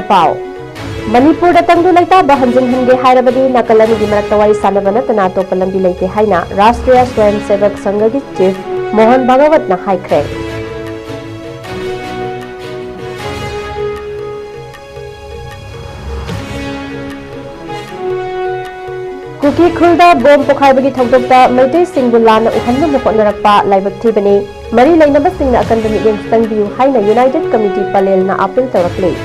पाव मणिपुर तंगदु लेता हंजिन हंगे हायरबदी नाकलनी की मरक्ता वारी सानब नतना अतोप लंबी लेते हाइना राष्ट्रीय स्वयंसेवक संघ की चीफ मोहन भागवत ना हाइख्रे कुकी खुलदा बोम पोखाइबगी थौदोक्ता मैतै सिंगबु लाना उहन्नम होनरक्पा लाइबक थीबनी मरी लैनब सिंगना अकंद मियेंग संगबियु हाइना यूनाइटेड कमिटी पलेलना अपील तौरक्ले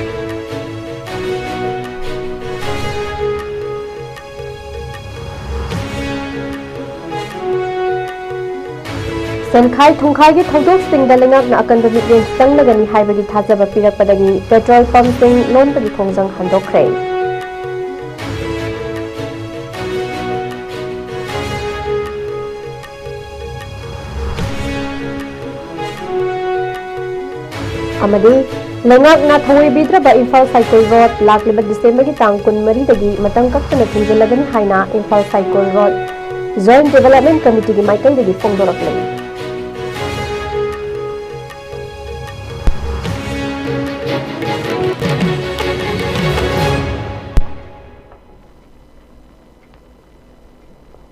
सनखाई थुंखाई की थौदोक सिंगदा लेंगाकना अकंद मियेंग संगलगनी हाइबगी थाजब पिरकपदगी पेट्रोल पंप सिंग लोनबगी खोंजंग हंदोखरे लेंगाकना थोईबीद्रब इम्फाल साइकिल रोड लाक्लिब डिसेंबर की तांग कुनमरी दगी मतंग कक्तन थिंजिलगनी हाइना Imphal cycle road joint development committee की माइकल दगी फोंदोरकले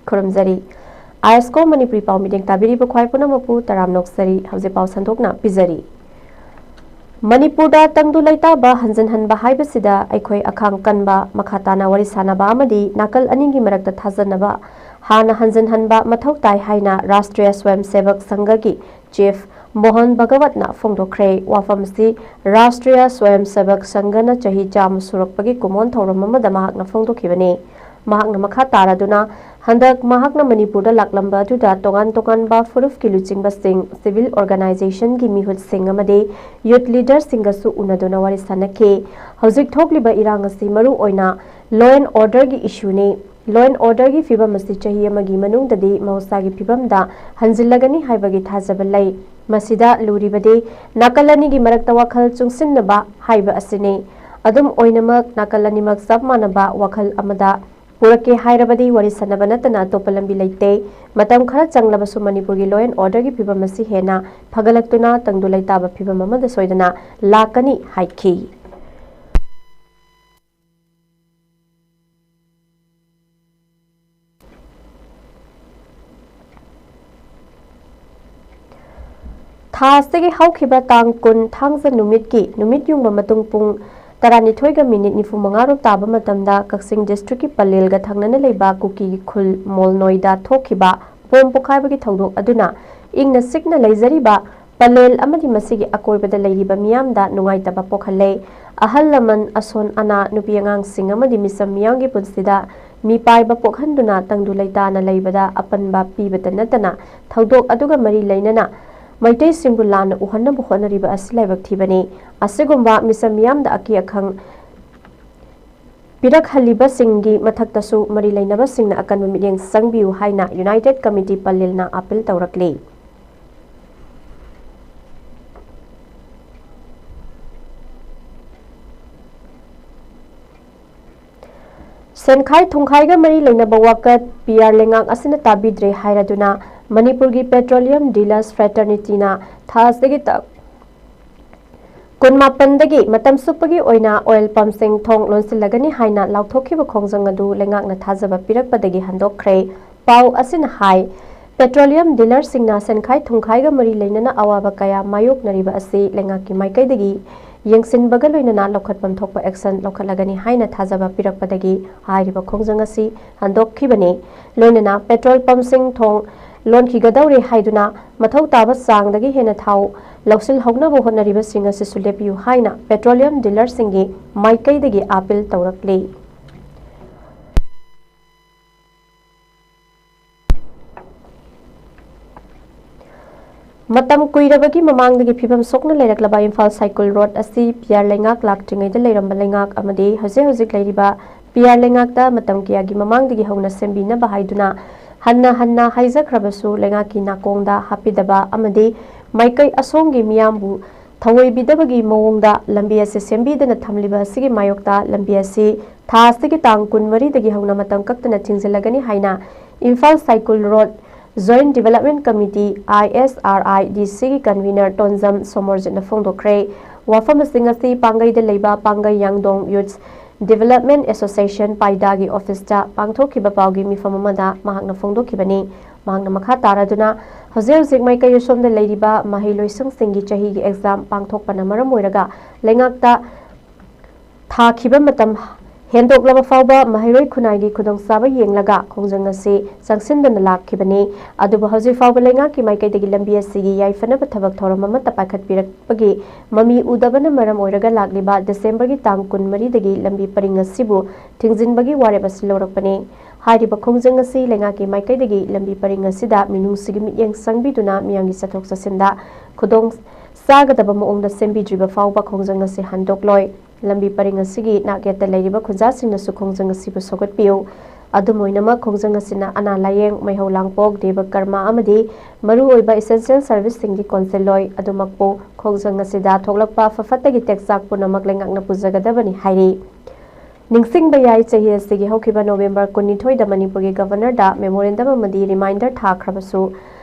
खुरमजरी ISCOM मणिपुरी पाव मीटिंग ताबिरीब ख्वाई पुनमपु तराम नोक्सरी हौजे पाव संथोकना पिजरी मणिपुर तंगदु लेता हंजन हनबा हाइबसिदा अखोई अखांग कनबा मखाताना वरी सानबा अमदी नाकल अनिंगी मरक्ता थाजनबा हाना हंजन हनबा मथौ ताई हाइना राष्ट्रीय स्वयंसेवक संघ की चीफ मोहन भगवतना फोंदोखरे वाफमसी राष्ट्रीय स्वयंसेवक संघना चही चाम सुरकपगी कुमोन थौरम अमदा महाकना फोंदोखिबने महाकना मखा तारादुना हंदक महाकना मणिपुर लाकलंबा अदुदा तोगान तोगानबा फुरुफ की लुचिंगबा सिंग सिविल ऑर्गेनाइजेशन की मिहुत सिंग अमदे यूथ लीडर सिंगसु उनदुना वारी सानखे हौजिक थोकलिबा इरांग असि मरु ओइना लॉ एंड ऑर्डर की इशू ने लॉ एंड ऑर्डर की फिबम असि चही अमगी मनुंगददी मौसा की फिबमदा हंजिलगनी हाइबगी थाजब लै मसिदा लुरिबदे नाकलनी की मरक्ता वखल चुंगसिनबा हाइबा असिने अदुम ओइनमक नाकलनीमक सब मानबा वखल अमदा पुरके हायरबदी वरी सनब नतना अतोप लंबी लेते मतम खरा चंगलबसु मणिपुर की लॉ एंड ऑर्डर की फिबम असि हेना फगलक्तुना तंगदु लेताब फिबम अमद सोइदना लाकनी हाइखी थासतगी हौखिबा तांग कुन थांगजा नुमित की नुमित युंगबा मतुंग पुंग तरानिथोइगा मिनिट निफुमंगारो ताब मतमदा कक्सिंग डिस्ट्रिक्ट की पलेलगा थंगनना लेबा कुकी खुल मोल नोइदा थोखिबा बोम पोखाइबगी थौदोक अदुना इंगना सिकना लेजरिबा पलेल अमदि मसिगी अकोइबदा लेरिबा मियामदा नुंगाइतबा पोखले अहल लमन असोन अना नुपी अंगांग सिंग अमदि मिसम मियांगी पुंसिदा मिपाइबा पोखंदुना तंगदु लेताना लेबदा अपनबा पीबता नतना थौदोक अदुगा मरी लेनना मैतै सिंगबु लाना उहन्नबु होनरिबा असि लाइबक थीबने असिगुम्बा मिसम मियामदा अकी अखंग पिरक हलिबा सिंगी मथक्तसु मरी लेनबा सिंगना अकनबा मियेंग संगबियु हाइना यूनाइटेड कमिटी पलेलना अपील तौरकले सनखाई थुंखाईगा मरी लेनबा वकत पीआर लेंगांग असिना ताबिद्रे हायरादुना मणिपुर की पेट्रोलियम डीलर्स फ्रेटर्निटीना थासदगी तक कुनमापनदगी मतम सुपगी ओइना ऑयल पंप सिंग थोंग लोनसिलगनी हाइना लाउथोखिबा खोंजंग अदु लेंगांगना थाजबा पिरकपदगी हंदोखरे पाउ असिन हाई पेट्रोलियम डीलर सिंगना सनखाई थुंखाईगा मरी लेनना अवाबा कया मायोकनरिबा असि लेंगाकी माइकैदगी यंगसिनबगा लोइनना लौखटपम थोकपा एक्शन लौखटलगनी हाइना थाजबा पिरकपदगी हाइरिबा खोंजंग असि हंदोखिबने लोइनना पेट्रोल पंप सिंग थोंग लोन खिगदौरे हाइदुना मथौ ताबा सांगदगी हेना थाउ लौसिल हौनबो होनरिबा सिंग असि सुलेपियु हाइना पेट्रोलियम डीलर सिंगी माइकैदगी अपील तौरकले मतम कुइरबगी ममांगदगी फिबम सोकना लेरकलबा इम्फाल साइकिल रोड असि पियार लेंगाक लाक्ट्रिङैदा लेरम्बा लेंगाक अमदि हजे हजिक लेरिबा पियार लेंगाकता मतम कियागी ममांगदगी हौना सेंबिनबा हाइदुना हन्ना हन्ना हाइजख्रबसु लेंगाकी नाकोंदा हापिदबा अमदि माइकै असोंगी मियामबु थवैबिदबगी मवोंदा लंबी असे सेंबिदना थमलिबा सिगी मायोक्ता लंबी असे थासदगी तांग कुनमरीदगी हौना मतम कक्तना थिंजिलगनी हाइना Imphal cycle road joint development committee ISRI DEC की कन्वीनर टोंजम सोमोरजिना फोंदोखरे ꯋꯥꯐꯝꯁꯤꯡ ꯑꯁꯤ ꯄꯥꯡꯒꯩꯗ ꯂꯩꯕ Pangei Yangdong youths development association ꯄꯥꯏꯗꯥꯒꯤ ꯑꯣꯐꯤꯁꯇ ꯄꯥꯡꯊꯣꯛꯈꯤꯕ ꯄꯥꯎꯒꯤ ꯃꯤꯐꯝ ꯑꯃꯗ ꯃꯍꯥꯛꯅ ꯐꯣꯡꯗꯣꯛꯈꯤꯕꯅꯤ꯫ ꯃꯍꯥꯛꯅ ꯃꯈꯥ ꯇꯥꯔꯗꯨꯅ ꯍꯧꯖꯤꯛ ꯃꯥꯏꯀꯩ ꯑꯁꯣꯝꯗ ꯂꯩꯔꯤꯕ ꯃꯍꯩꯂꯣꯏꯁꯪꯁꯤꯡꯒꯤ ꯆꯍꯤꯒꯤ ꯑꯦꯛꯖꯥꯝ ꯄꯥꯡꯊꯣꯛꯄꯅ ꯃꯔꯝ ꯑꯣꯏꯔꯒ ꯂꯩꯉꯥꯛꯇ ꯊꯥꯈꯤꯕ ꯃꯇꯝ ꯍꯦꯟꯗꯣꯛꯂꯕ ꯐꯥꯎꯕ ꯃꯍꯩꯔꯣꯏ ꯈꯨꯟꯅꯥꯏꯒꯤ ꯈꯨꯗꯣꯡꯆꯥꯕ ꯌꯦꯡꯂꯒ ꯈꯣꯡꯖꯪ ꯑꯁꯤ ꯆꯪꯁꯤꯟꯗꯨꯅ ꯂꯥꯛꯈꯤꯕꯅꯤ꯫ ꯑꯗꯨꯕꯨ ꯍꯧꯖꯤꯛ ꯐꯥꯎꯕ ꯂꯩꯉꯥꯛꯀꯤ ꯃꯥꯏꯀꯩꯗꯒꯤ ꯂꯝꯕꯤ ꯑꯁꯤꯒꯤ ꯌꯥꯏꯐꯅꯕ ꯊꯕꯛ ꯊꯧꯔꯝ ꯑꯃꯠꯇ ꯄꯥꯏꯈꯠꯄꯤꯔꯛꯄꯒꯤ ꯃꯃꯤ ꯎꯗꯕꯅ ꯃꯔꯝ ꯑꯣꯏꯔꯒ ꯂꯥꯛꯂꯤꯕ ꯗꯤꯁꯦꯝꯕꯔꯒꯤ ꯇꯥꯡ 24ꯗꯒꯤ ꯂꯝꯕꯤ ꯄꯔꯤꯡ ꯑꯁꯤꯕꯨ ꯊꯤꯡꯖꯤꯟꯕꯒꯤ ꯋꯥꯔꯦꯞ ꯑꯁꯤ ꯂꯧꯔꯛꯄꯅꯤ꯫ ꯍꯥꯏꯔꯤꯕ ꯈꯣꯡꯖꯪ ꯑꯁꯤ ꯂꯩꯉꯥꯛꯀꯤ ꯃꯥꯏꯀꯩꯗꯒꯤ ꯂꯝꯕꯤ ꯄꯔꯤꯡ ꯑꯁꯤꯗ ꯃꯤꯅꯨꯡꯁꯤꯒꯤ ꯃꯤꯠꯌꯦꯡ ꯆꯪꯕꯤꯗꯨꯅ ꯃꯤꯌꯥꯝꯒꯤ ꯆꯠꯊꯣꯛ ꯆꯠꯁꯤꯟꯗ ꯈꯨꯗꯣꯡ ꯆꯥꯒꯗꯕ ꯃꯑꯣꯡꯗ ꯁꯦꯝꯕꯤꯗ꯭ꯔꯤꯕ ꯐꯥꯎꯕ ꯈꯣꯡꯖꯪ ꯑꯁꯤ ꯍꯟꯗꯣꯛꯂꯣꯏ꯫ ꯂꯝꯕꯤ ꯄꯔꯤꯡ ꯑꯁꯤꯒꯤ ꯅꯥꯛꯌꯦꯠꯇ ꯂꯩꯔꯤꯕ ꯈꯨꯟꯖꯥꯁꯤꯡꯅꯁꯨ ꯈꯣꯡꯖꯪ ꯑꯁꯤꯕꯨ ꯁꯧꯒꯠꯄꯤꯌꯨ꯫ ꯑꯗꯨꯝ ꯑꯣꯏꯅꯃꯛ ꯈꯣꯡꯖꯪ ꯑꯁꯤꯅ ꯑꯅꯥ ꯂꯥꯌꯦꯡ, ꯃꯩꯍꯧ ꯂꯥꯡꯄꯣꯛ, ꯗꯦꯕ ꯀꯔꯃ ꯑꯃꯗꯤ ꯃꯔꯨꯑꯣꯏꯕ ꯏꯁꯦꯟꯁꯤꯌꯦꯜ ꯁꯔꯚꯤꯁꯁꯤꯡꯒꯤ ꯀꯣꯟꯁꯤꯜꯂꯣꯏ꯫ ꯑꯗꯨꯃꯛꯄꯨ ꯈꯣꯡꯖꯪ ꯑꯁꯤꯗ ꯊꯣꯛꯂꯛꯄ ꯑꯐ-ꯐꯠꯇꯒꯤ ꯇꯦꯛꯆꯥꯛ ꯄꯨꯝꯅꯃꯛ ꯂꯩꯉꯥꯛꯅ ꯄꯨꯖꯒꯗꯕꯅꯤ ꯍꯥꯏꯔꯤ꯫ ꯅꯤꯡꯁꯤꯡꯕ ꯌꯥꯏ ꯆꯍꯤ ꯑꯁꯤꯒꯤ ꯍꯧꯈꯤꯕ ꯅꯣꯚꯦꯝꯕꯔ 22ꯗ ꯃꯅꯤꯄꯨꯔꯒꯤ ꯒꯚꯔꯅꯔꯗ ꯃꯦꯃꯣꯔꯦꯟꯗꯝ ꯑꯃꯗꯤ ꯔꯤꯃꯥꯏꯟꯗꯔ ꯊꯥꯈ꯭ꯔꯕꯁꯨ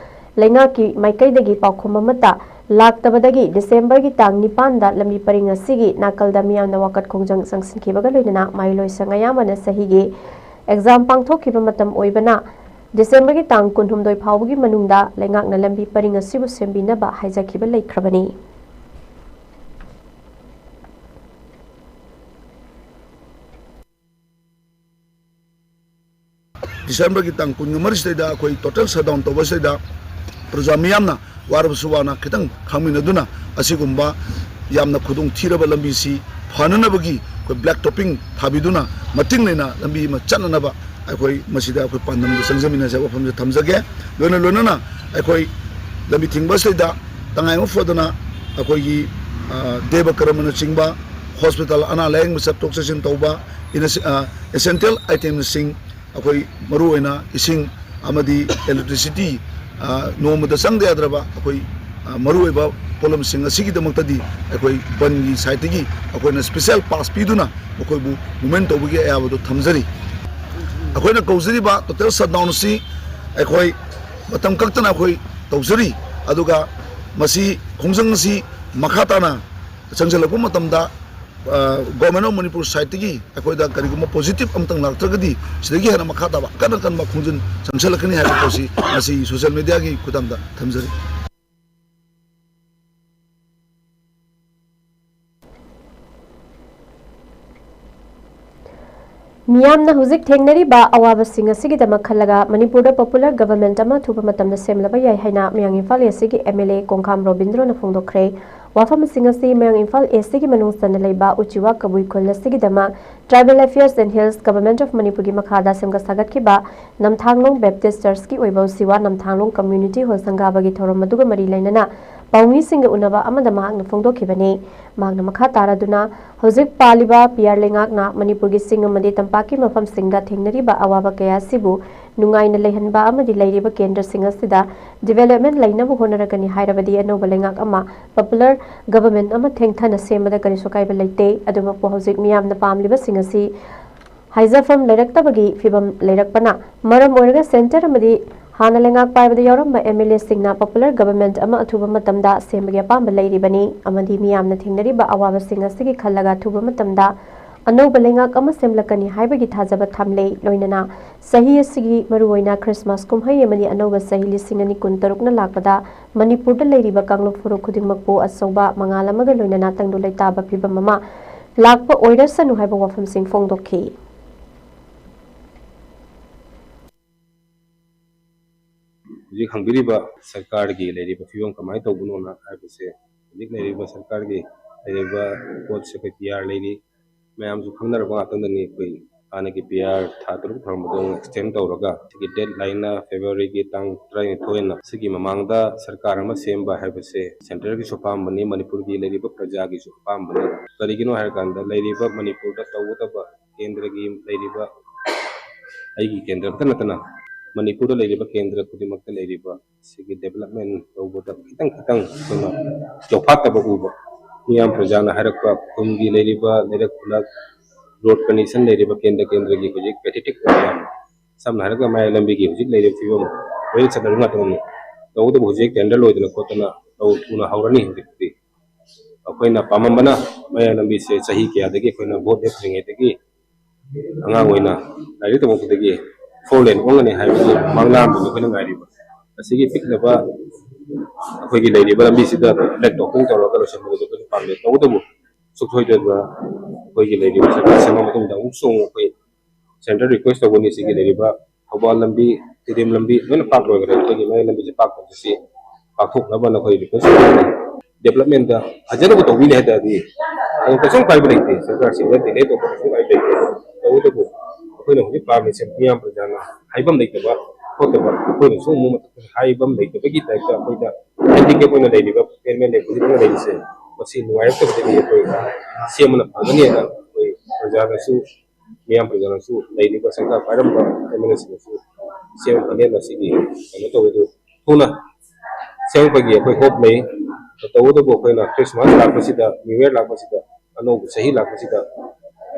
ꯂꯩꯉꯥꯛꯀꯤ ꯃꯥꯏꯀꯩꯗꯒꯤ ꯄꯥꯎꯈꯨꯝ ꯑꯃꯠꯇ ꯂꯥꯛꯇꯕꯗꯒꯤ ꯗꯤꯁꯦꯝꯕꯔꯒꯤ ꯇꯥꯡ 9ꯗ ꯂꯝꯕꯤ ꯄꯔꯤꯡ ꯑꯁꯤꯒꯤ ꯅꯥꯀꯜꯗ ꯃꯤꯌꯥꯝꯅ ꯋꯥꯀꯠ ꯈꯣꯡꯖꯪ ꯆꯪꯁꯤꯟꯈꯤꯕꯒ ꯂꯣꯏꯅꯅ ꯃꯍꯩꯂꯣꯏꯁꯪ ꯑꯌꯥꯝꯕꯅ ꯆꯍꯤꯒꯤ ꯑꯦꯛꯖꯥꯝ ꯄꯥꯡꯊꯣꯛꯈꯤꯕ ꯃꯇꯝ ꯑꯣꯏꯕꯅ ꯗꯤꯁꯦꯝꯕꯔꯒꯤ ꯇꯥꯡ 22 ꯐꯥꯎꯕꯒꯤ ꯃꯅꯨꯡꯗ ꯂꯩꯉꯥꯛꯅ ꯂꯝꯕꯤ ꯄꯔꯤꯡ ꯑꯁꯤꯕꯨ ꯁꯦꯝꯕꯤꯅꯕ ꯍꯥꯏꯖꯈꯤꯕ ꯂꯩꯈ꯭ꯔꯕꯅꯤ꯫ December tang kunmarisida akoi total shutdown tobasida praja miyamna warabsu wana khitang khangminaduna asigumba yamna khudung thiraba lambi si phananabagi ko black topping thabiduna mating leina lambi ma chananaba akoi masida akoi pandam sangjamina sa wafam thamjage lona na akoi lambi thingbasida tangai mo fodana akoi gi deba karamana chingba hospital ana layeng ma saptok sasin tawba essential items sing akoi maruina ising amadi electricity nomada sangde adraba akoi maruiba problem sing asigi damakta di akoi bangi site gi akoi na special pass piduna akoi bu movement tobugi ayabado thamjari akoi na kauzari ba total shutdown si akoi matam kaktana akoi tawjari aduga masi khongjang si makhatana changjalapu matamda Government of Manipur site gi akoi da kariguma positive amtang laktragadi sidagi hana makhata ba kan ma khungjun samsalakani ha ko si asi social media gi kudamda thamjari ꯃꯤꯌꯥꯝꯅ ꯍꯧꯖꯤꯛ ꯊꯦꯡꯅꯔꯤꯕ ꯑꯋꯥꯕꯁꯤꯡ ꯑꯁꯤꯒꯤꯗꯃꯛ ꯈꯜꯂꯒ ꯃꯅꯤꯄꯨꯔꯗ popular government ꯑꯃ ꯑꯊꯨꯕ ꯃꯇꯝꯗ ꯁꯦꯝꯂꯕ ꯌꯥꯏ ꯍꯥꯏꯅ ꯃꯌꯥꯡ ꯏꯝꯐꯥꯜ ꯏꯁꯀꯤ MLA ꯀꯣꯡꯈꯥꯝ ꯔꯣꯕꯤꯟꯗ꯭ꯔꯣꯅ ꯐꯣꯡꯗꯣꯛꯈ꯭ꯔꯦ꯫ ꯋꯥꯐꯝꯁꯤꯡ ꯑꯁꯤ ꯃꯌꯥꯡ ꯏꯝꯐꯥꯜ ꯏꯁꯀꯤ ꯃꯅꯨꯡꯆꯟꯅ ꯂꯩꯕ ꯎꯆꯤꯋꯥ ꯀꯕꯨꯏ ꯈꯨꯜ ꯑꯁꯤꯒꯤꯗꯃꯛ tribal affairs and hills government of ꯃꯅꯤꯄꯨꯔꯒꯤ ꯃꯈꯥꯗ ꯁꯦꯝꯒꯠ ꯁꯥꯒꯠꯈꯤꯕ ꯅꯝꯊꯥꯡꯂꯣꯡ ꯕꯦꯞꯇꯤꯁꯠ ꯆꯔꯆꯀꯤ ꯑꯣꯏꯕ ꯎꯆꯤꯋꯥ ꯅꯝꯊꯥꯡꯂꯣꯡ ꯀꯝꯃ꯭ꯌꯨꯅꯤꯇꯤ ꯍꯣꯜ ꯁꯪꯒꯥꯕꯒꯤ ꯊꯧꯔꯝ ꯑꯗꯨꯒ ꯃꯔꯤ ꯂꯩꯅꯅ ꯄꯥꯎꯃꯤꯁꯤꯡꯒ ꯎꯅꯕ ꯑꯃꯗ ꯃꯍꯥꯛꯅ ꯐꯣꯡꯗꯣꯛꯈꯤꯕꯅꯤ꯫ ꯃꯍꯥꯛꯅ ꯃꯈꯥ ꯇꯥꯔꯗꯨꯅ ꯍꯧꯖꯤꯛ ꯄꯥꯜꯂꯤꯕ PR ꯂꯩꯉꯥꯛꯅ ꯃꯅꯤꯄꯨꯔꯒꯤ ꯆꯤꯡ ꯑꯃꯗꯤ ꯇꯝꯄꯥꯛꯀꯤ ꯃꯐꯝꯁꯤꯡꯗ ꯊꯦꯡꯅꯔꯤꯕ ꯑꯋꯥꯕ ꯀꯌꯥ ꯑꯁꯤꯕꯨ ꯅꯨꯡꯉꯥꯏꯅ ꯂꯩꯍꯟꯕ ꯑꯃꯗꯤ ꯂꯩꯔꯤꯕ ꯀꯦꯟꯗ꯭ꯔꯁꯤꯡ ꯑꯁꯤꯗ ꯗꯤꯚꯦꯂꯞꯃꯦꯟꯠ ꯂꯩꯅꯕ ꯍꯣꯠꯅꯔꯒꯅꯤ ꯍꯥꯏꯔꯕꯗꯤ ꯑꯅꯧꯕ ꯂꯩꯉꯥꯛ ꯑꯃ ꯄꯣꯄꯨꯂꯔ ꯒꯚꯔꯟꯃꯦꯟꯠ ꯑꯃ ꯊꯦꯡꯊꯅ ꯁꯦꯝꯕꯗ ꯀꯔꯤꯁꯨ ꯀꯥꯏꯕ ꯂꯩꯇꯦ꯫ ꯑꯗꯨꯃꯛꯄꯨ ꯍꯧꯖꯤꯛ ꯃꯤꯌꯥꯝꯅ ꯄꯥꯝꯂꯤꯕꯁꯤꯡ ꯑꯁꯤ ꯍꯥꯏꯖꯐꯝ ꯂꯩꯔꯛꯇꯕꯒꯤ ꯐꯤꯚꯝ ꯂꯩꯔꯛꯄꯅ ꯃꯔꯝ ꯑꯣꯏꯔꯒ ꯁꯦꯟꯇꯔ ꯑꯃꯗꯤ ꯍꯥꯟꯅ ꯂꯩꯉꯥꯛ ꯄꯥꯏꯕꯗ ꯌꯥꯎꯔꯝꯕ MLAꯁꯤꯡꯅ ꯄꯣꯄꯨꯂꯔ ꯒꯚꯔꯟꯃꯦꯟꯠ ꯑꯃ ꯑꯊꯨꯕ ꯃꯇꯝꯗ ꯁꯦꯝꯕꯒꯤ ꯑꯄꯥꯝꯕ ꯂꯩꯔꯤꯕꯅꯤ ꯑꯃꯗꯤ ꯃꯤꯌꯥꯝꯅ ꯊꯦꯡꯅꯔꯤꯕ ꯑꯋꯥꯕꯁꯤꯡ ꯑꯁꯤꯒꯤ ꯈꯜꯂꯒ ꯑꯊꯨꯕ ꯃꯇꯝꯗ ꯑꯅꯧꯕ ꯂꯩꯉꯥꯛ ꯑꯃ ꯁꯦꯝꯂꯛꯀꯅꯤ ꯍꯥꯏꯕꯒꯤ ꯊꯥꯖꯕ ꯊꯝꯂꯦ꯫ ꯂꯣꯏꯅꯅ ꯆꯍꯤ ꯑꯁꯤꯒꯤ ꯃꯔꯨꯑꯣꯏꯅ ꯈ꯭ꯔꯤꯁꯃꯥꯁ ꯀꯨꯝꯍꯩ ꯑꯃꯗꯤ ꯑꯅꯧꯕ ꯆꯍꯤ 2023ꯅ ꯂꯥꯛꯄꯗ ꯃꯅꯤꯄꯨꯔꯗ ꯂꯩꯔꯤꯕ ꯀꯥꯡꯂꯨꯞ ꯐꯨꯔꯨꯞ ꯈꯨꯗꯤꯡꯃꯛꯄꯨ ꯑꯆꯧꯕ ꯃꯉꯥꯜ ꯑꯃꯒ ꯂꯣꯏꯅꯅ ꯇꯪꯗꯨ ꯂꯩꯇꯥꯕ ꯐꯤꯚꯝ ꯑꯃ ꯂꯥꯛꯄ ꯑꯣꯏꯔꯁꯅꯨ ꯍꯥꯏꯕ ꯋꯥꯐꯝꯁꯤꯡ ꯐꯣꯡꯗꯣꯛꯈꯤ꯫ Hujik hangbiriba sarkar gi leiriba fiyom kamai tawbuno haibase hujik leiriba sarkar gi leiriba court secretary leiri mayam su khangnar ba atandani koi ana ki PR thatru thamdong extend tawraga tigi deadline na February gi tang 32 na sigi mamangda sarkar ama semba haibase center gi sopam bani Manipur gi leiriba praja gi sopam bani karigino hairkanda leiriba Manipur da tawutaba kendra gi leiriba aigi kendra tanatana Manipur leiriba kendra kudimakta leiriba sigi development tawbuda kitang kuna jofata baguba miyam prajana harakpa kungi leiriba lerak kulak road condition leiriba kendra gi hujik pathetic program samna haraka mai lambi gi hujik leiriba fiyom well sadarunga tawni tawuda hujik tender loidna kotana taw tuna hawrani hujikti ꯑꯩꯈꯣꯏꯅ ꯄꯥꯝꯃꯝꯕꯅ ꯃꯌꯥꯏ ꯂꯝꯕꯤꯁꯦ ꯆꯍꯤ ꯀꯌꯥꯗꯒꯤ ꯑꯩꯈꯣꯏꯅ vote ꯂꯦꯞꯇ꯭ꯔꯤꯉꯩꯗꯒꯤ ꯑꯉꯥꯡ ꯑꯣꯏꯅ ꯂꯥꯏꯔꯤꯛ ꯇꯝꯃꯛꯄꯗꯒꯤ 4 ꯂꯦꯟ ꯑꯣꯟꯒꯅꯤ ꯍꯥꯏꯕꯒꯤ ꯃꯪꯂꯥꯟꯗꯨꯅꯤ ꯑꯩꯈꯣꯏꯅ ꯉꯥꯏꯔꯤꯕ ꯑꯁꯤꯒꯤ ꯄꯤꯛꯂꯕ ꯑꯩꯈꯣꯏꯒꯤ ꯂꯩꯔꯤꯕ ꯂꯝꯕꯤꯁꯤꯗ ꯕ꯭ꯂꯦꯛ ꯇꯣꯞꯄꯤꯡ ꯇꯧꯔꯒ ꯂꯣꯏꯁꯤꯟꯕꯗꯨ ꯑꯩꯈꯣꯏꯅ ꯄꯥꯝꯃꯤ ꯇꯧꯕꯇꯕꯨ ꯁꯨꯛꯁꯣꯏꯗꯕ ꯑꯩꯈꯣꯏꯒꯤ ꯂꯩꯔꯤꯕ ꯁꯔꯀꯥꯔ ꯁꯦꯝꯕ ꯃꯇꯨꯡꯗ ꯑꯃꯨꯛꯁꯨ ꯑꯩꯈꯣꯏ ꯁꯦꯟꯇꯔ ꯔꯤꯀ꯭ꯋꯦꯁ ꯇꯧꯒꯅꯤ ꯁꯤꯒꯤ ꯂꯩꯔꯤꯕ ꯊꯧꯕꯥꯜ ꯂꯝꯕꯤ ꯇꯤꯗꯤꯝ ꯂꯝꯕꯤ ꯂꯣꯏꯅ ꯄꯥꯛ ꯂꯣꯏꯈ꯭ꯔꯦ ꯑꯩꯈꯣꯏꯒꯤ ꯃꯌꯥꯏ ꯂꯝꯕꯤꯁꯦ ꯄꯥꯛ ꯇꯧꯕꯁꯤ ꯄꯥꯛꯊꯣꯛꯅꯕ ꯑꯩꯈꯣꯏ ꯔꯤꯀ꯭ꯋꯦꯁ ꯇꯧꯒꯅꯤ ꯗꯦꯕꯂꯞꯃꯦꯟꯗ ꯐꯖꯅꯕ ꯇꯧꯕꯤꯅꯤ ꯍꯥꯏ ꯇꯥꯔꯗꯤ ꯑꯗꯨ ꯀꯩꯁꯨꯝ ꯀꯥꯏꯕ ꯂꯩꯇꯦ ꯁꯔꯀꯥꯔꯁꯤꯡꯗ ꯗꯤꯂꯦ ꯇꯧꯕ ꯀꯩꯁꯨꯝ ꯀꯥꯏꯕ ꯂꯩꯇꯦ ꯇꯧꯕꯇꯕꯨ ꯑꯩꯈꯣꯏꯅ ꯍꯧꯖꯤꯛ ꯄꯥꯝꯃꯤꯁꯦ ꯃꯤꯌꯥꯝ ꯄ꯭ꯔꯖꯥꯅ ꯍꯥꯏꯐꯝ ꯂꯩꯇꯕ ꯈꯣꯠꯇꯕ ꯑꯩꯈꯣꯏꯅꯁꯨ ꯑꯃꯨꯛ ꯍꯥꯏꯐꯝ ꯂꯩꯇꯕꯒꯤ ꯇꯥꯏꯞꯇ ꯑꯩꯈꯣꯏꯗ ꯍꯦꯟꯗꯤꯀꯦꯞ ꯑꯣꯏꯅ ꯂꯩꯔꯤꯕ ꯑꯦꯝ ꯑꯦꯜ ꯑꯦ ꯈꯨꯗꯤꯡꯃꯛ ꯂꯩꯔꯤꯁꯦ ꯃꯁꯤ ꯅꯨꯡꯉꯥꯏꯔꯛꯇꯕꯗꯒꯤ ꯑꯩꯈꯣꯏ ꯁꯦꯝꯕꯅ ꯐꯒꯅꯤꯅ ꯑꯩꯈꯣꯏ ꯄ꯭ꯔꯖꯥꯅꯁꯨ ꯃꯤꯌꯥꯝ ꯄ꯭ꯔꯖꯥꯅꯁꯨ ꯂꯩꯔꯤꯕ ꯁꯔꯀꯥꯔ ꯄꯥꯏꯔꯝꯕ ꯑꯦꯝ ꯑꯦꯜ ꯑꯦꯁꯤꯡꯅꯁꯨ ꯁꯦꯝꯕ ꯐꯒꯅꯤ ꯁꯤꯒꯤ ꯀꯩꯅꯣ ꯇꯧꯕꯗꯨ ꯊꯨꯅ ꯁꯦꯝꯕꯒꯤ ꯑꯩꯈꯣꯏ ꯍꯣꯞ ꯂꯩ ꯇꯧꯕꯇꯕꯨ ꯑꯩꯈꯣꯏꯅ ꯈ꯭ꯔꯤꯁꯃꯥꯁ ꯂꯥꯛꯄꯁꯤꯗ ꯅ꯭ꯌꯨ ꯏꯌꯔ ꯂꯥꯛꯄꯁꯤꯗ ꯑꯅꯧꯕ ꯆꯍꯤ ꯂꯥꯛꯄꯁꯤꯗ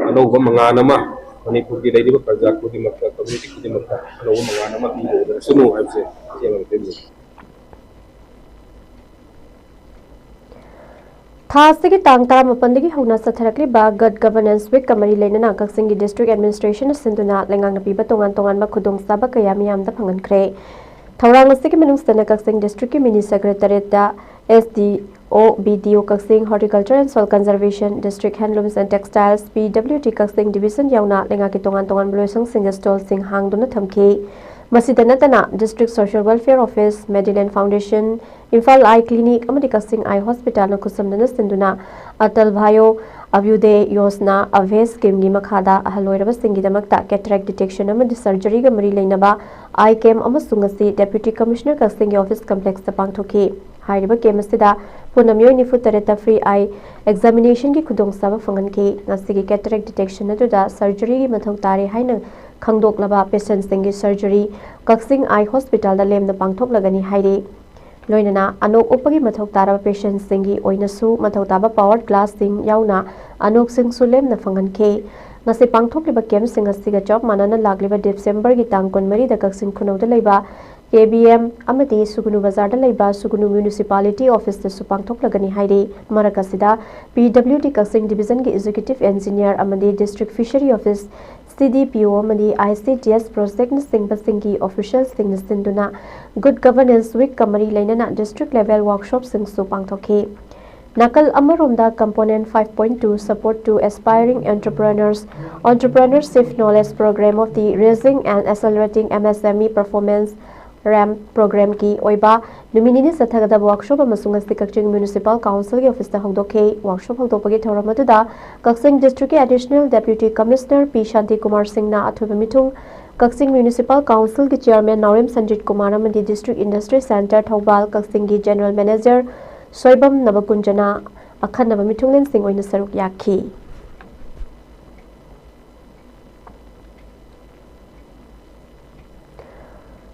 ꯑꯅꯧꯕ ꯃꯉꯥꯜ ꯑꯃ ꯃꯅꯤꯄꯨꯔꯒꯤ ꯂꯩꯔꯤꯕ ꯄ꯭ꯔꯖꯥ ꯈꯨꯗꯤꯡꯃꯛꯇ ꯀꯝꯃ꯭ꯌꯨꯅꯤꯇꯤ ꯈꯨꯗꯤꯡꯃꯛꯇ ꯑꯅꯧꯕ ꯃꯉꯥꯜ ꯑꯃ ꯄꯤꯕ ꯑꯣꯏꯔꯁꯅꯨ ꯍꯥꯏꯕꯁꯦ ꯁꯦꯝꯕ ꯃꯇꯝꯗ ꯊꯥ ꯑꯁꯤꯒꯤ ꯇꯥꯡ 18ꯗꯒꯤ ꯍꯧꯅ ꯆꯠꯊꯔꯛꯂꯤꯕ ꯒꯨꯗ ꯒꯚꯔꯅꯦꯟꯁ ꯋꯤꯛꯀ ꯃꯔꯤ ꯂꯩꯅꯅ ꯀꯛꯆꯤꯡꯒꯤ ꯗꯤꯁꯇ꯭ꯔꯤꯛ ꯑꯦꯗꯃꯤꯅꯤꯁꯇ꯭ꯔꯦꯁꯟꯅ ꯁꯤꯟꯗꯨꯅ ꯂꯩꯉꯥꯛꯅ ꯄꯤꯕ ꯇꯣꯉꯥꯟ-ꯇꯣꯉꯥꯟꯕ ꯈꯨꯗꯣꯡꯆꯥꯕ ꯀꯌꯥ ꯃꯤꯌꯥꯝꯗ ꯐꯪꯍꯟꯈ꯭ꯔꯦ꯫ ꯊꯧꯔꯥꯡ ꯑꯁꯤꯒꯤ ꯃꯅꯨꯡꯗ ꯀꯛꯆꯤꯡ ꯗꯤꯁꯇ꯭ꯔꯤꯛꯀꯤ ꯃꯤꯅꯤ ꯁꯦꯀ꯭ꯔꯦꯇꯔꯤꯌꯦꯠꯇ SDO, BDO Kakching, horticulture and soil conservation, district handlooms and textiles, PWD Kakching division ꯌꯥꯎꯅ ꯂꯩꯉꯥꯛꯀꯤ ꯇꯣꯉꯥꯟ-ꯇꯣꯉꯥꯟꯕ ꯂꯣꯏꯁꯪꯁꯤꯡꯗ ꯁ꯭ꯇꯣꯜꯁꯤꯡ ꯍꯥꯡꯗꯨꯅ ꯊꯝꯈꯤ꯫ ꯃꯁꯤꯗ ꯅꯠꯇꯅ district social welfare office, Medilane foundation, Imphal eye clinic ꯑꯃꯗꯤ ꯀꯛꯆꯤꯡ ꯑꯥꯏ ꯍꯣꯁꯄꯤꯇꯥꯜꯅ ꯈꯨꯠꯁꯝꯅꯅ ꯁꯤꯟꯗꯨꯅ ꯑꯇꯜ ꯚꯥꯌꯣ ꯑꯚ꯭ꯌꯨꯗꯦ ꯌꯣꯖꯅꯥ ꯑꯚꯦ ꯁ꯭ꯀꯤꯝꯒꯤ ꯃꯈꯥꯗ ꯑꯍꯜ ꯑꯣꯏꯔꯕꯁꯤꯡꯒꯤꯗꯃꯛꯇ ꯀꯦꯇꯔꯦꯛ ꯗꯤꯇꯦꯛꯁꯟ ꯑꯃꯗꯤ ꯁꯔꯖꯔꯤꯒ ꯃꯔꯤ ꯂꯩꯅꯕ ꯑꯥꯏ ꯀꯦꯝ ꯑꯃꯁꯨꯡ ꯉꯁꯤ ꯗꯦꯄ꯭ꯌꯨꯇꯤ ꯀꯃꯤꯁꯅꯔ ꯀꯛꯆꯤꯡꯒꯤ ꯑꯣꯐꯤꯁ ꯀꯝꯄ꯭ꯂꯦꯛꯁꯇ ꯄꯥꯡꯊꯣꯛꯈꯤ꯫ ꯍꯥꯏꯔꯤꯕ ꯀꯦꯝ ꯑꯁꯤꯗ ꯄꯨꯟꯅ ꯃꯤꯑꯣꯏ 93ꯇ ꯐ꯭ꯔꯤ ꯑꯥꯏ ꯑꯦꯛꯖꯥꯃꯤꯅꯦꯁꯟꯒꯤ ꯈꯨꯗꯣꯡꯆꯥꯕ ꯐꯪꯍꯟꯈꯤ꯫ ꯉꯁꯤꯒꯤ ꯀꯦꯇꯔꯦꯛ ꯗꯤꯇꯦꯛꯁꯟ ꯑꯗꯨꯗ ꯁꯔꯖꯔꯤꯒꯤ ꯃꯊꯧ ꯇꯥꯔꯦ ꯍꯥꯏꯅ ꯈꯪꯗꯣꯛꯂꯕ ꯄꯦꯁꯦꯟꯠꯁꯤꯡꯒꯤ ꯁꯔꯖꯔꯤ ꯀꯛꯆꯤꯡ ꯑꯥꯏ ꯍꯣꯁꯄꯤꯇꯥꯜꯗ ꯂꯦꯝꯅ ꯄꯥꯡꯊꯣꯛꯂꯒꯅꯤ ꯍꯥꯏꯔꯤ꯫ ꯂꯣꯏꯅꯅ ꯑꯅꯣꯛ ꯎꯞꯄꯒꯤ ꯃꯊꯧ ꯇꯥꯔꯕ ꯄꯦꯁꯦꯟꯠꯁꯤꯡꯒꯤ ꯑꯣꯏꯅꯁꯨ ꯃꯊꯧ ꯇꯥꯕ ꯄꯥꯋꯔ ꯒ꯭ꯂꯥꯁꯁꯤꯡ ꯌꯥꯎꯅ ꯑꯅꯣꯛꯁꯤꯡꯁꯨ ꯂꯦꯝꯅ ꯐꯪꯍꯟꯈꯤ꯫ ꯉꯁꯤ ꯄꯥꯡꯊꯣꯛꯂꯤꯕ ꯀꯦꯝꯞꯁꯤꯡ ꯑꯁꯤꯒ ꯆꯞ ꯃꯥꯟꯅꯅ ꯂꯥꯛꯂꯤꯕ ꯗꯤꯁꯦꯝꯕꯔꯒꯤ ꯇꯥꯡ 24ꯗ ꯀꯛꯆꯤꯡ ꯈꯨꯅꯧꯗ ꯂꯩꯕ KBM ꯑꯃꯗꯤ ꯁꯨꯒꯨꯅꯨ ꯕꯖꯥꯔꯗ ꯂꯩꯕ ꯁꯨꯒꯨꯅꯨ म्युनिꯁꯤꯄꯥꯂꯤꯇꯤ ऑफिसꯇꯁꯨ ꯄꯥꯡꯊꯣꯛꯂꯒꯅꯤ ꯍꯥꯏꯔꯤ꯫ ꯃꯔꯛ ꯑꯁꯤꯗ PWD ꯀꯛꯆꯤꯡ ꯗꯤꯕꯤꯖꯟꯒꯤ ꯑꯦꯛꯖꯤꯀ꯭ꯌꯨꯇꯤꯚ ꯏꯟꯖꯤꯅꯤꯌꯔ ꯑꯃꯗꯤ ꯗꯤꯁꯇ꯭ꯔꯤꯛ ꯐꯤꯁꯔꯤ ऑफिस, CDPO ꯑꯃꯗꯤ ICTS ꯄ꯭ꯔꯣꯖꯦꯛꯠꯅꯆꯤꯡꯕꯁꯤꯡꯒꯤ ꯑꯣꯐꯤꯁꯤꯌꯦꯜꯁꯤꯡꯅ ꯁꯤꯟꯗꯨꯅ ꯒꯨꯗ ꯒꯚꯔꯅꯦꯟꯁ ꯋꯤꯛꯀ ꯃꯔꯤ ꯂꯩꯅꯅ ꯗꯤꯁꯇ꯭ꯔꯤꯛ ꯂꯦꯚꯦꯜ ꯋꯥꯔꯛꯁꯣꯞꯁꯤꯡꯁꯨ ꯄꯥꯡꯊꯣꯛꯈꯤ꯫ ꯅꯥꯀꯜ ꯑꯃꯔꯣꯝꯗ component 5.2 support to aspiring entrepreneurs entrepreneurship knowledge programme of the raising and accelerating MSME performance RAMP programme की ओइबा नुमित निनी चत्थगदब वर्कशॉप अमसुंग असि कक्चिंग म्युनिसिपल काउंसिल की ऑफिस हौदोखे। वर्कशॉप हौदोपगी थौरम अदुदा कक्चिंग डिस्ट्रिक्ट की additional deputy commissioner P Shanti Kumar Singh ना अथुब मिथुंग कक्चिंग म्युनिसिपल काउंसिल की चेयरमैन नाउरेम संजीत कुमार अमदी district industry centre Thoubal Kakching की जनरल मैनेजर सोइबम नबकुंजना अखन्नब मिथुंगलेन सिंह ओइना सरुक याखी।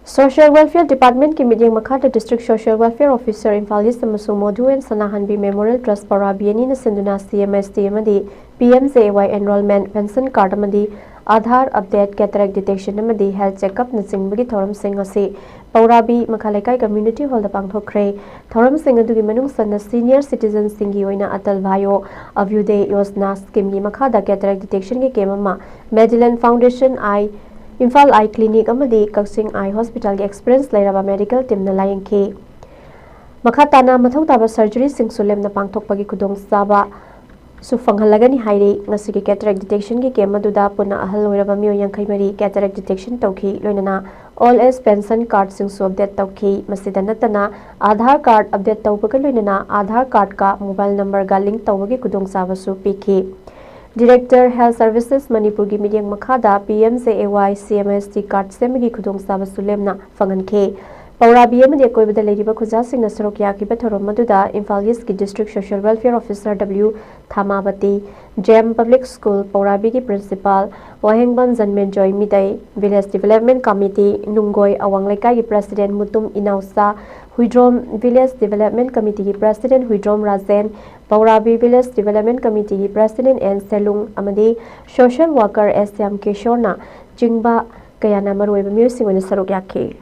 सोशल वेलफेयर डिपार्टमेंट की मीटिंग मखादा district social welfare officer Imphal east अमसुंग Madhu and Sanahanbi memorial trust Paorabi अनीना सिंधुना CMST अमदी PMJY एनरोलमेंट पेंशन कार्ड अमदी आधार अपडेट कैटरेक्ट डिटेक्शन अमदी हेल्थ चेकअप नचिंबगी थौरमसिंग असी पौराबी मखालेकाई कम्युनिटी हॉल दा पांगथोखरे। थौरमसिंग अदुगी मनुंग सन्ना सीनियर सिटीजन सिंगी ओइना अटल भायो अभ्युदय योजना स्कीम की मखादा कैटरेक्ट डिटेक्शन की केम अमा Medilane foundation Imphal eye clinic अमदी कक्चिंग आई हॉस्पिटल की एक्सपीरियंस लेरबा मेडिकल टीम न लायंखी। मखा ताना मथौ ताबा सर्जरी सिंगसु लेमना पांगथोकपगी खुदोंचाबा सु फंगहलगनी हाइरी। ngasi कैटरेक्ट डिटेक्शन की केम अदुदा पुना अहल ओइरबा मियो 53 कैटरेक्ट डिटेक्शन तौखी। लोइनना ऑल एज पेंशन कार्ड सिंगसु अपडेट तौखी। मसिदा नतना आधार कार्ड अपडेट तौबगा लोइनना आधार कार्ड का मोबाइल नंबर गा लिंक तौबगी खुदोंचाबसु पीखी। डायरेक्टर हेल्थ सर्विसेज मणिपुर की मीडियम मखादा PMJAY CMST कार्ड सेमगी खुदोंचाबसु लेमना फंगनखे। पौराबी अमदी अकोइबदा लेरिबा खुजासिंगना सरुक याखिबा थौरम मदुदा इम्फाल ईस्ट की district social welfare officer W Thamavati, JM public school Paorabi की प्रिंसिपल वाहेंगबम जन्में जॉय मिदई, विलेज डेवलपमेंट कमिटी नुंगोय अवांगलेका की president Mutum Inaosa, Huidrom village development committee की president Huidrom Rajen, Paorabi village development committee की प्रेसिडेंट एन सेलुंग अमदी सोशल वर्कर SM केशोरना चिंबा कयाना मरुइबा म्यूसिंग ओइना सरुक याखी।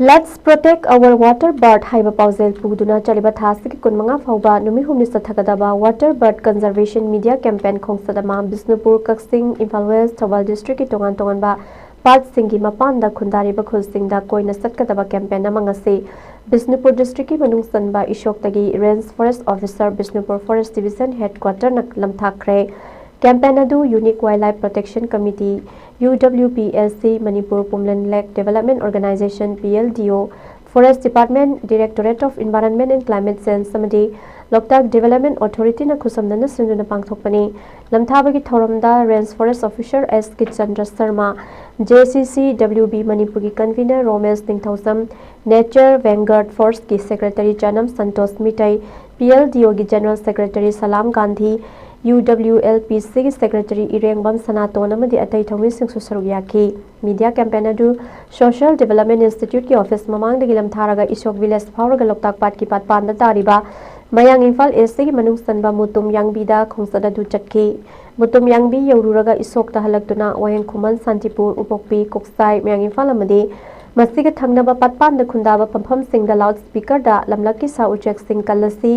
Let's protect our water bird haiba pausel puduna chaliba thasi ki kunmanga phauba numi humni sathagadaba water bird conservation media campaign khongsadama Bisnupur Kaksing Imphal West Thobal district ki tongan ba pat singi mapanda khundari ba khulsingda koina satkadaba campaign amangase Bisnupur district ki manung sanba ishoktagi range forest officer Bisnupur forest division headquarter nak lamthakre campaign adu Unique Wildlife Protection Committee UWPLC Manipur Puntland Lake Development Organization PLDO Forest Department Directorate of Environment and Climate Change samadi Loktak Development Authority na khusamnana sinduna pangthokpani lamthabagi thoramda Range Forest Officer S. Chandra Sharma JCC WB Manipur ki convener Romesh Ningthausam Nature Vanguard Force ki Secretary Janam Santosh Mitai PLDO ki General Secretary Salam Gandhi UWLPC ki Secretary Irengbam Sanaton amadi atai thomi sing susarugyaki media campaign adu Social Development Institute ki office mamang dagi lamtharaga Ishok Village phawraga Loktak Pat ki patpanda tariba Mayang Imphal East ki manung sanba Mutum Yangbi da khongsada du chatki Mutum Yangbi yoruraga Ishok ta halaktuna Wayang Khuman Santipur Upokpi Koksai Mayang Imphal amadi masiga thangnaba patpanda khundaba pampham singda loudspeaker da lamlaki sa ujek sing kalasi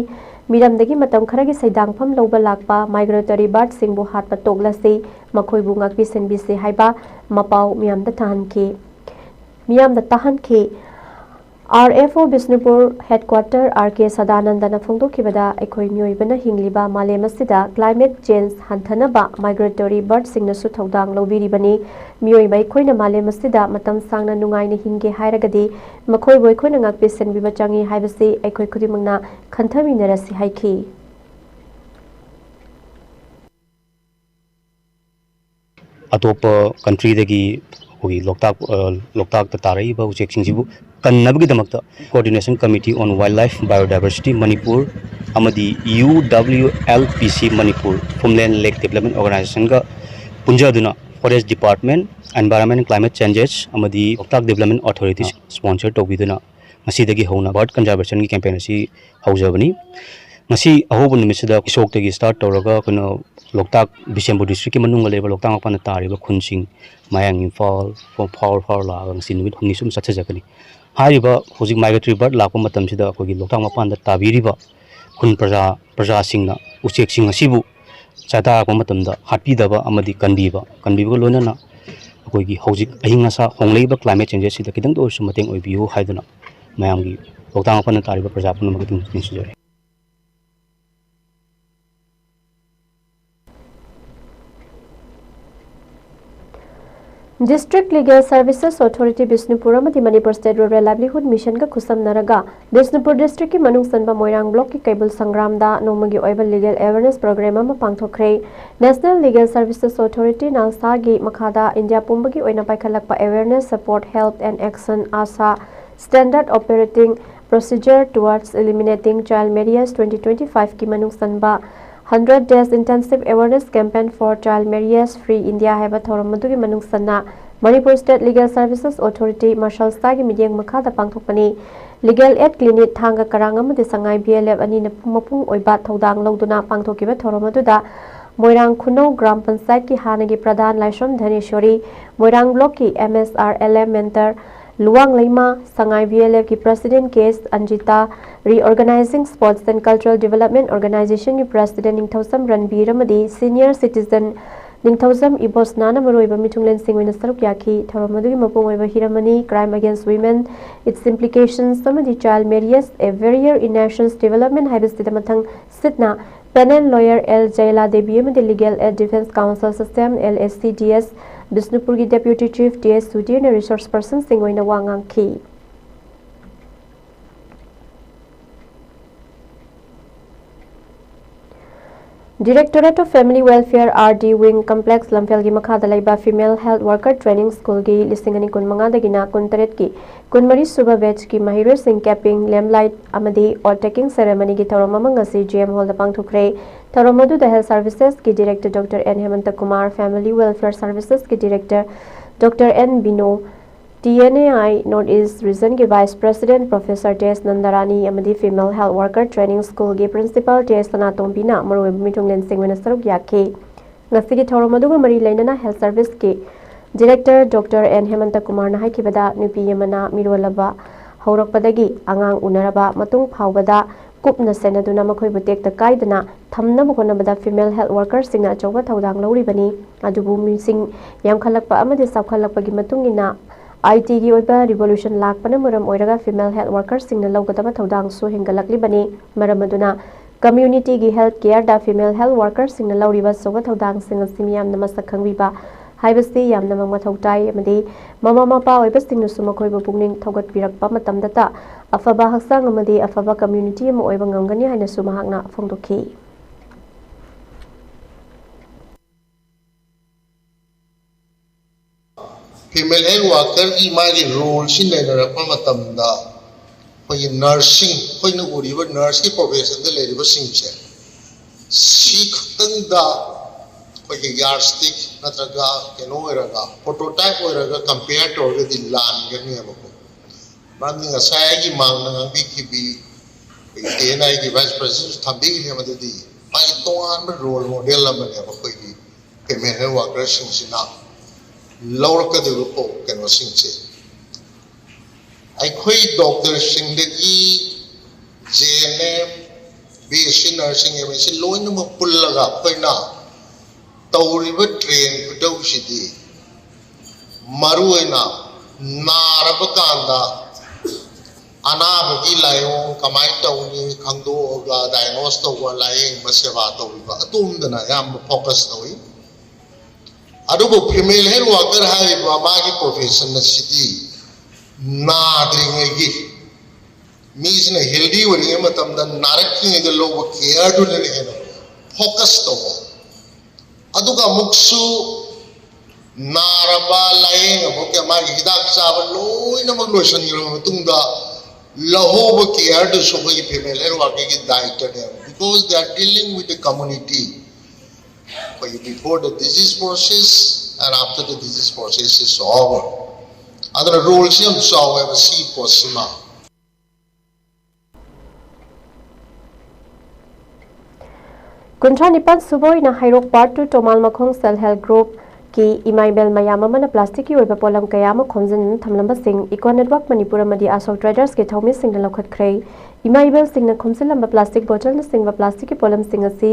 miramdagi matam kharagi saidangpham loba lakpa migratory bird singbu hatpa toglasi makhoi bu ngakpi senbisi haiba mapau miyamda tahanke RFO Bisnupur Headquarter RK Sadanandana phongdokhibada ekhoi mioibana hingliba malemasida climate change hantanaba migratory bird singna su thodang lobiribani mioibai khoina malemasida matam sangna nungaina hinge hairagadi makhoi boi khoina ngakpi senbiba changi haibasi ekhoi khudimangna khanthaminerasi haiki अतोप country दगी होगी लोकताक तारई बा उचेक सिंजिबु कन्नबगी दमकता coordination committee on wild life biodiversity Manipur अमदी UWLPC मणिपुर पुंतलैंड लेक डेवलपमेंट ऑर्गेनाइजेशन का पुंजादुना forest department environment and climate changes अमदी लोकताक डेवलपमेंट अथॉरिटी स्पॉन्सर तौबिदुना मसीदगी होना बर्ड कंजर्वेशन की कैंपेन असी हौजबनी मसी अहोब निमिसदा किसोक्तगी स्टार्ट तौरगा कनो लोकताक बिशेंबुर डिस्ट्रिक्ट की मनुंग लेबा लोकताक मपान तारिबा खुनसिंग मायांग इम्फाल फावर लागा सिनुवित हुनी सुम सत्सजकनी हारिबा होजिक माइग्रेटरी बर्ड लाको मतमसिदा अखोगी लोकताक मपान ताबिरिबा खुन प्रजा सिंगना उचेक सिंग असिबु चाता को मतमदा हापीदबा अमदी कनबीबा लोनना अखोगी होजिक अहिंगसा होंगलेबा क्लाइमेट चेंजेस सिदा किदंग दो सुमतेंग ओइबियो हाइदना मायांगी लोकताक मपान तारिबा प्रजा पुनमगि निसुजरे District Legal Services Authority Bisnupur amadi Manipur State Rural Livelihood Mission ka khusam naraga Bisnupur District ki manung sanba Moirang Block ki Kaibul Sangram da nomagi oiba legal awareness program ama pangthokre National Legal Services Authority NALSA gi makhada India pumbagi oina paikhalakpa awareness support help and action ASA standard operating procedure towards eliminating child marriage 2025 ki manung sanba 100 days intensive awareness campaign for child marriage free India haiba thoram madugi manung sanna Manipur State Legal Services Authority Marshal Stagi midyeng makhada pangthokpani legal aid clinic thanga karang amadi sangai BLF ani na mapung oiba thodang loduna pangthokiba thoram aduda Moirang Khuno Gram Panchayat ki hanagi Pradhan Laishom Dhaneshwari Moirang Block ki MSRLM mentor Luang Leima Sangai BLF ki President Case Anjita Reorganizing Sports and Cultural Development Organization ki President Ningthausam Ranbir amadi Senior Citizen Ningthausam Ibos Nana Maroiba Mitunglen Singwina Saruk Yaki Tharamadui Mapung Oiba Hiramani Crime Against Women Its Implications Samadi Child Marriage A Barrier in Nations Development Haibastida Mathang Sitna Panel Lawyer L. Jaila Devi amadi Legal Aid Defense Council System LSCDS Bisnupur ki Deputy Chief DS Sudhir na Resource Person Singwaina Wangang Ki Directorate of Family Welfare RD Wing Complex Lamphel gi makhada laiba Female Health Worker Training School gi lisingani kunmanga dagina kuntaret ki kunmari suba batch ki mahiroi sing capping lamplight amadi or taking ceremony gi thorom amanga si GM Hall da pangthukre thorom adu the Health Services ki Director Dr. N Hemanta Kumar Family Welfare Services ki Director Dr. N Bino TNAI Northeast Region के Vice President Professor T.S. Nandarani amadi Female Health Worker Training School के Principal T.S. Sanatongbina Maroi Mitunglen Singwena Saruk Yake ngasi ki thorom aduga mari lainana Health Service के Director Dr. N. Hemanta Kumar na haikibada nupi yamana mirolaba haurakpadagi angang unaraba matung phawbada kupna senaduna makhoi butek ta kaidana thamna bada female health workers singna choba thaudang lauribani adubu mising yamkhalakpa amade sabkhalakpagi matungina IT gi oiba revolution lakpana muram oiraga female health workers singna lawgadaba thaudang so hengalaklibani maram aduna community gi health care da female health workers singna lauriba soba thaudang singa simiyam namasak khangbiba haibasti yamna mangma thautai amadi mama mapa oiba singna sumakhoi bu pungning thogat pirakpa matamdata afaba haksang amadi afaba community am oiba ngamgani haina sumahakna phongdokhi female health worker की मारी role सी लेने रखने मतमदा कोई nursing कोई न कोई भी nurse की profession दे ले रही बस सिंचे सीख तंदा कोई yardstick नत्रगा केनो एरगा prototype एरगा compare to के दिलान करनी है बको मांगी नसाय की मांग नंगी की भी TNI की vice president थम्बी की है मतलब दी मांगी तो आन में role model ला बने बको की female health worker सिंचिना लौरक को कनो सिंचे अखोई डॉक्टर सिंदगी JNM BSc नर्सिंग एमएससी लोइन म पुल्लगा पैना तौरिब ट्रेन कुदौसिदी मरुएना नारब कांदा अनाबगी लायों कमाई तौनी खंगदोगा डायग्नोस तौवा लायें मसेवा तौरिबा अतुमदना याम फोकस तौई अदुबो female health worker है बाबा की प्रोफेशन सिटी नाद्रिंगे मीसने हेल्दी वरिये मतमदा नारकिंगे के लोग केयर डुले है फोकस तो अदुगा मुक्सु नारबा लायेंगे बोके मागी हिदाक साबा लोइना मगलोशन गिरो तुंगा लहोब केयर डु सोबो की female health worker की दायित्व है because they are dealing with the community before the disease process and after the disease process is over. Other rules you saw ever see possible. Kuntra nipan suboi na hairok part 2 Tomal Makhong Self Help Group ki email mayama mana plastic ki oiba polam kayama khomjin thamlamba sing Eco Network Manipur amadi Asok Traders ke thawmi sing na lokhat khrei email sing na khomsilamba plastic bottle na sing ba plastic ki polam sing asi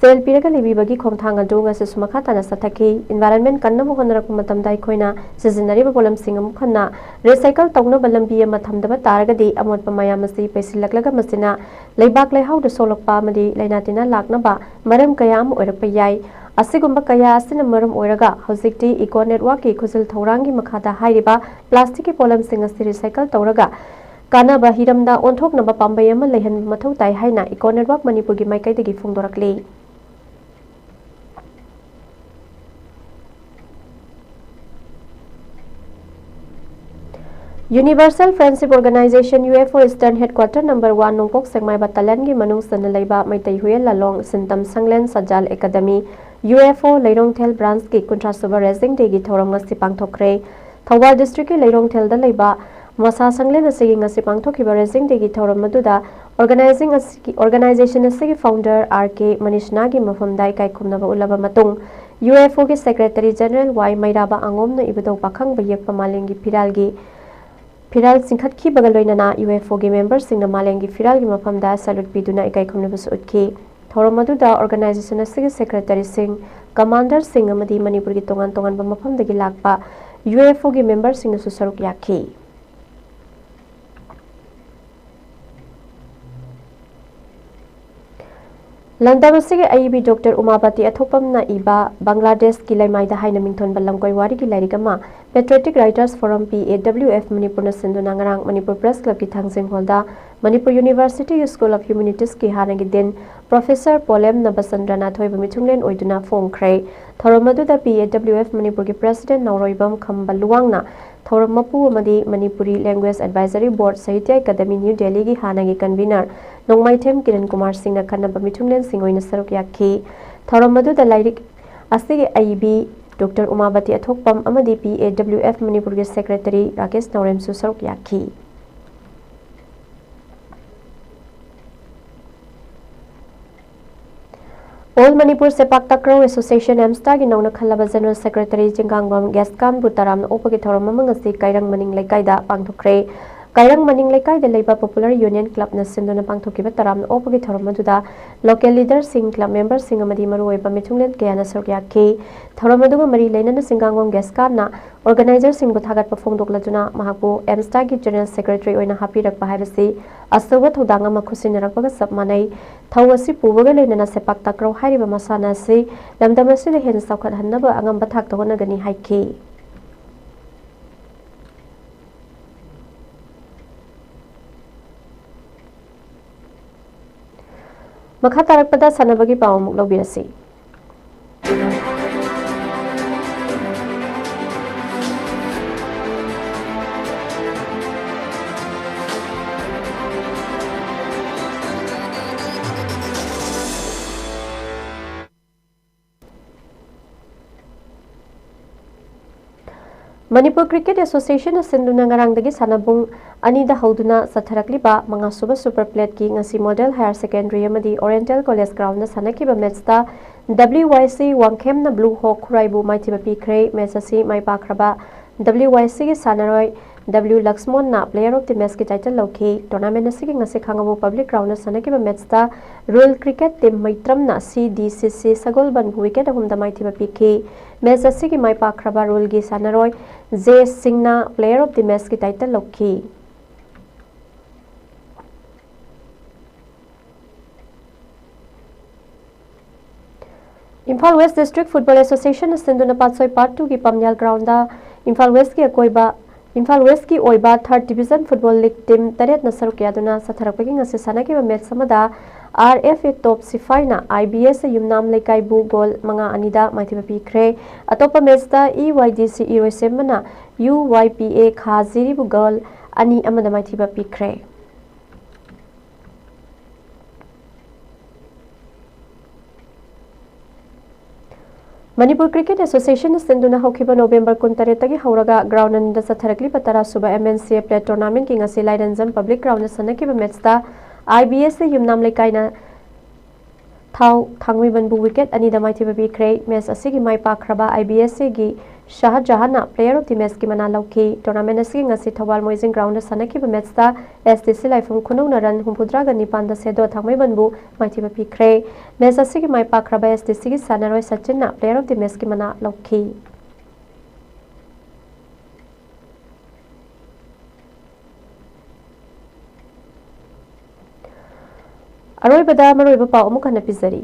sel piraga lebi bagi khomthang adunga se sumakha tana sathaki environment kanna mo honarak matam dai khoina seasonary ba polam sing am khanna recycle tawna balambi ama thamdaba taragadi amot pa mayam asi paisilak masina leibak leihau de solokpa amadi leinatina lakna ba maram kayam oirakpa yai asigumba kaya asina maram oiraga hojikti Eco Network ki khuzil thaurangi makhada hairiba plastic ki polam sing asi recycle tawraga kana ba hiramda onthok namba pambai ama lehan mathau tai haina Eco Network Manipur gi maikai degi phongdorakli Universal Friendship Organization UFO Eastern Headquarter number 1 Nongpok Sengmai Battalion gi manung sana leiba maitai huye lalong sintam sanglen sajal academy UFO Leirong Thel branch ki kuntra suba racing day gi thoram ngasi pangthokre Thawal district ki Leirong Thel da leiba masa sanglen asigi ngasi pangthokhiba racing day gi thoram maduda organization asigi founder RK Manishna gi mafamdai kai khumna ba ulaba matung UFO ki secretary general Y Mairaba angomna ibado pakhang ba yekpa malengi Firal singkhat ki bagaloinana UFO gi members singna malengi firal gi mafamda salute piduna ikai khomnabas utki thoramadu organization asigi secretary sing commander sing amadi Manipur gi tongan ba mafamdagi lakpa UFO gi members singna su saruk yakhi Landamasi AIB Dr. Umabati Athopamna Iba Bangladesh ki laimai da haina mingthon balam koi wari ki larigama Patriotic Writers Forum PAWF Manipur na sinduna ngarang Manipur Press Club ki thangsing holda Manipur University School of Humanities ki hanagi din Professor Polem Nabasandrana thoiba michunglen oiduna phone khrei thoramadu da PAWF Manipur ki President Nauroibam Khambaluangna Thoramapu amadi Manipuri Language Advisory Board Sahitya Academy New Delhi ki hanagi convener Nongmaithem Kiran Kumar Singh na kanaba michunglen singoina saruk yakhi thoramadu da lairik asigi AIB Dr. Umabati Athokpam amadi PAWF Manipur ki Secretary Rakesh Naurem su saruk yakhi All Manipur Sepak Takraw Association Amsta gi nongna khallaba General Secretary Jingangbam Gaskan Butaram opagi thoram amangasi Kairang Maning Lekaida pangthokre Kairang Maning Lekai de Labor Popular Union Club na sinduna pangthokiba taram opagi thoram aduda local leaders sing club members sing amadi maruoiba mithunglet kayana sarukya ki thoram aduga mari leinana Singangbam Gaskan na organizer sing buthagat pafongdokladuna mahakbu Amsta gi General Secretary oina hapirakpa haibasi asawa thodanga makhusinarakaga sapmanai thawasi pubaga leinana Sepak Takraw hairiba masana si lamdamasi de hen saukhat hannaba angam bathak togona gani haiki Makha tarakpada sanabagi pawamuk lobirasi Manipur Cricket Association of Sinduna Ngarangdagi Sanabung Anida Hauduna Satharakliba Mangasuba Super Plate ki ngasi Model Higher Secondary amadi Oriental College Ground na sanakiba matchta WYC Wangkhem na Blue Hawk Khuraibu maithiba pikre match asi mai pakraba WYC gi sanaroi W Laxmon na Player of the Match ki title lauki tournament asigi ngasi khangabu public ground na sanakiba matchta Rural Cricket Team Maitram na CDCC Sagolban wicket ahumda maithiba pikhi match asigi mai pakraba Rural gi sanaroi J Singh na Player of the Match ki title lauki Imphal West District Football Association Sinduna Patsoi Part 2 ki Pamyal Ground da Imphal West ki oiba 3rd Division Football League team taret na saruk yaduna satharakpagi ngasi sanaki ba match samada RFA Top Sifai na IBS Yumnam Lekai bu goal manga anida maithiba pikre atopa match da EYDC Irosemana UYPA Khaziri bu goal ani amada maithiba pikre Manipur Cricket Association Sinduna Hokiba November Kuntaretagi Hauraga Ground and the Satharakli Patara Suba MNCA Play Tournament King Asi Lidenson Public Ground Sanakiba Metsta IBS Yumnam Lekaina Thau Thangwiban Bu Wicket Anida Maithiba Bikre Mes Asigi Mai Pakraba IBS gi Shah Jahana Player of the Match ki mana lauki Tournament Asigi Ngasi Thawal Moising Ground Sanakiba Metsta STC Laifum Khunung Naran Humpudraga Nipanda Sedo Thangwiban Bu Maithiba Bikre Mes Asigi Mai Pakraba STC gi Sanaroi Sachin na Player of the Match ki mana lauki Aroi bada maroi bapa omuk hana pizari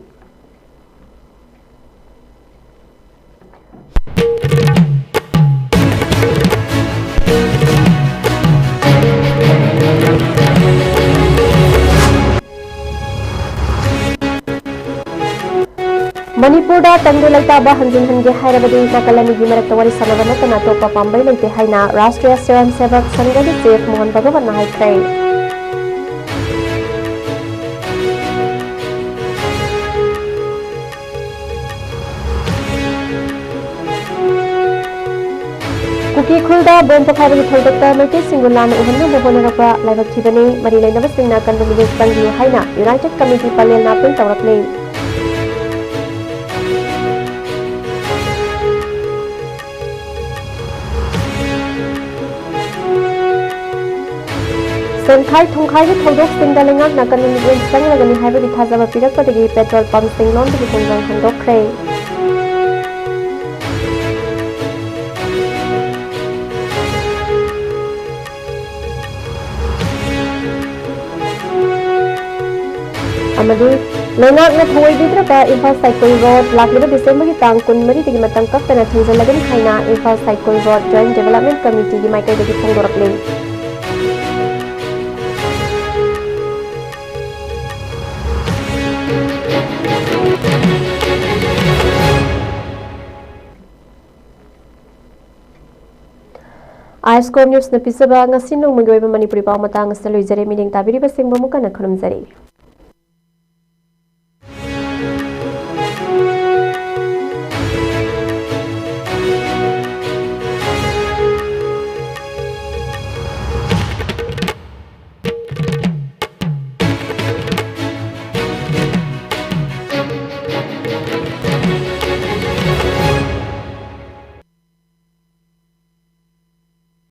Manipur da tangdu laita ba hanjin hange hairabadi nakalani gi marakta wari sanabana kana topa pambai laite haina Rashtriya Swayan Sevak Sangha gi Chief Mohan Bhagavan na haikrai Kuki Khulda Bomb Pakhaibagi Thodokta Maiti Singulana Uhanna Bobonarapa Laibak Thibani Mari Lainaba Singna Kandu Migis Tangiu Haina United Committee Palel Napil Tawrakle Senkhai Thongkhai gi Thodok Singda Lengak na Kandu Migis Sanglagani Haibagi Thazaba Pirakpadagi Petrol Pump Singlon Bagi Thongjang Thongdokre Amadi Lengak na Thawai Bidraka Imphal Cycle Road Lakliba December ki tang kun mari tigi matang kaftana thinjalagani haina Imphal Cycle Road Joint Development Committee gi Michael dagi thongdorakle ISCOM News na pisaba ngasi nong magyoy Manipuri paw matang sa loijare meeting tabiri basing bamuka na khurumjari